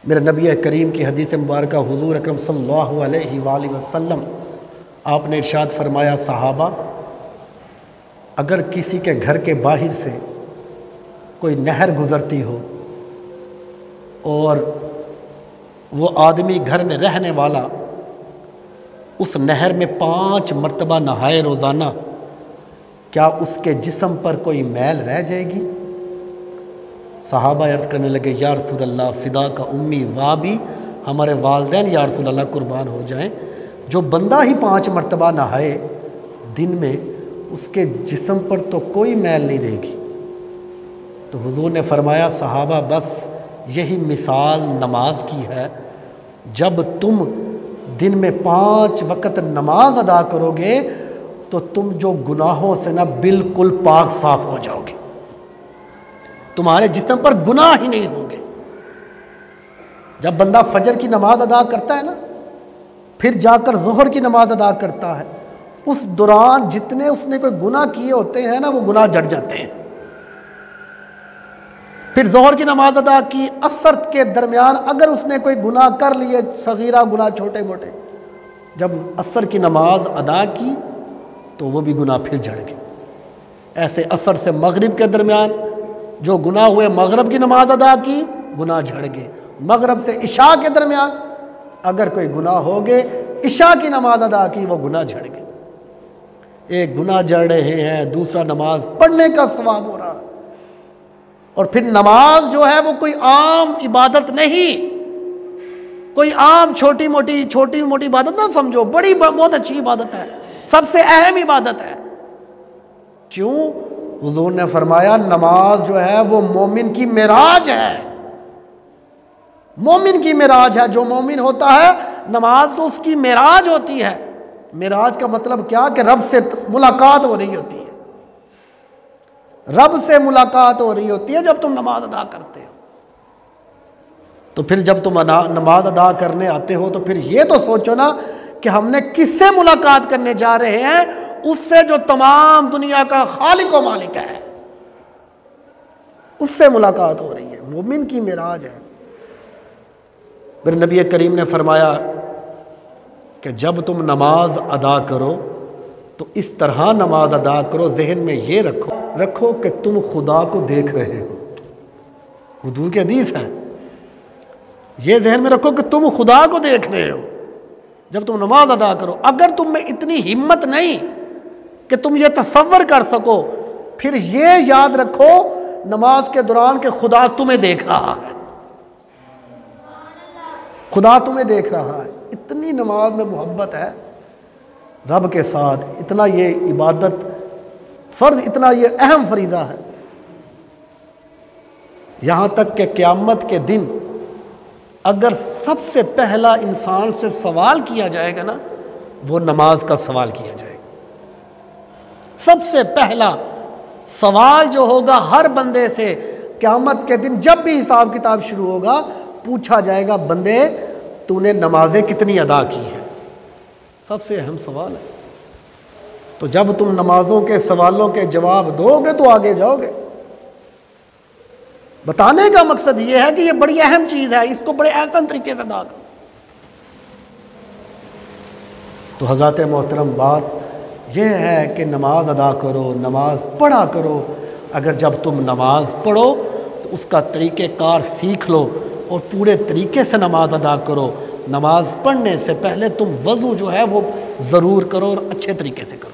میرے نبی کریم کی حدیث مبارکہ حضور اکرم صلی اللہ علیہ وآلہ وسلم آپ نے ارشاد فرمایا، صحابہ اگر کسی کے گھر کے باہر سے کوئی نہر گزرتی ہو اور وہ آدمی گھر میں رہنے والا اس نہر میں 5 مرتبہ نہائے روزانہ، کیا اس کے جسم پر کوئی میل رہ جائے گی؟ صحابہ عرض کرنے لگے، یا رسول اللہ فدا کا امی وابی، ہمارے والدین یا رسول اللہ قربان ہو جائیں، جو بندہ ہی 5 مرتبہ نہائے دن میں اس کے جسم پر تو کوئی میل نہیں رہے گی۔ تو حضور نے فرمایا، صحابہ بس یہی مثال نماز کی ہے، جب تم دن میں 5 وقت نماز ادا کرو گے تو تم جو گناہوں سے بالکل پاک صاف ہو جاؤ گے، تمہارے جسم پر گناہ ہی نہیں ہوں گے۔ جب بندہ فجر کی نماز ادا کرتا ہے نا، پھر جا کر ظہر کی نماز ادا کرتا ہے، اس دوران جتنے اس نے کوئی گناہ کیے ہوتے ہیں نا، وہ گناہ جڑ جاتے ہیں۔ پھر ظہر کی نماز ادا کی، عصر کے درمیان اگر اس نے کوئی گناہ کر لیے، صغیرہ گناہ چھوٹے موٹے، جب عصر کی نماز ادا کی تو وہ بھی گناہ پھر جڑ گئے۔ ایسے عصر سے مغرب کے درمیان جو گناہ ہوئے، مغرب کی نماز ادا کی، گناہ جھڑ گئے۔ مغرب سے عشاء کے درمیان اگر کوئی گناہ ہو گئے، عشاء کی نماز ادا کی، وہ گناہ جھڑ گئے۔ ایک گناہ جڑ رہے ہیں، دوسرا نماز پڑھنے کا ثواب ہو رہا۔ اور پھر نماز جو ہے وہ کوئی عام عبادت نہیں، کوئی عام چھوٹی موٹی عبادت نہ سمجھو، بہت اچھی عبادت ہے، سب سے اہم عبادت ہے۔ کیوں؟ حضور نے فرمایا نماز جو ہے وہ مومن کی معراج ہے، مومن کی معراج ہے۔ جو مومن ہوتا ہے نماز تو اس کی معراج ہوتی ہے۔ معراج کا مطلب کیا؟ کہ رب سے ملاقات ہو رہی ہوتی ہے، رب سے ملاقات ہو رہی ہوتی ہے جب تم نماز ادا کرتے ہو۔ تو پھر جب تم نماز ادا کرنے آتے ہو تو پھر یہ تو سوچو نا کہ ہم نے کس سے ملاقات کرنے جا رہے ہیں؟ اس سے جو تمام دنیا کا خالق و مالک ہے، اس سے ملاقات ہو رہی ہے، مومن کی معراج ہے۔ پھر نبی کریم نے فرمایا کہ جب تم نماز ادا کرو تو اس طرح نماز ادا کرو، ذہن میں یہ رکھو کہ تم خدا کو دیکھ رہے ہو۔ حضور کی حدیث ہے، یہ ذہن میں رکھو کہ تم خدا کو دیکھ رہے ہو جب تم نماز ادا کرو۔ اگر تم میں اتنی ہمت نہیں کہ تم یہ تصور کر سکو، پھر یہ یاد رکھو نماز کے دوران کہ خدا تمہیں دیکھ رہا ہے، خدا تمہیں دیکھ رہا ہے۔ اتنی نماز میں محبت ہے رب کے ساتھ، اتنا یہ عبادت فرض، اتنا یہ اہم فریضہ ہے، یہاں تک کہ قیامت کے دن اگر سب سے پہلا انسان سے سوال کیا جائے گا نا، وہ نماز کا سوال کیا جائے گا۔ سب سے پہلا سوال جو ہوگا ہر بندے سے قیامت کے دن، جب بھی حساب کتاب شروع ہوگا، پوچھا جائے گا بندے تو نے نمازیں کتنی ادا کی ہیں؟ سب سے اہم سوال ہے۔ تو جب تم نمازوں کے سوالوں کے جواب دو گے تو آگے جاؤ گے۔ بتانے کا مقصد یہ ہے کہ یہ بڑی اہم چیز ہے، اس کو بڑے احسن طریقے سے ادا کرو۔ تو حضرات محترم، بات یہ ہے کہ نماز ادا کرو، نماز پڑھا کرو۔ اگر جب تم نماز پڑھو تو اس کا طریقہ کار سیکھ لو اور پورے طریقے سے نماز ادا کرو۔ نماز پڑھنے سے پہلے تم وضو جو ہے وہ ضرور کرو اور اچھے طریقے سے کرو۔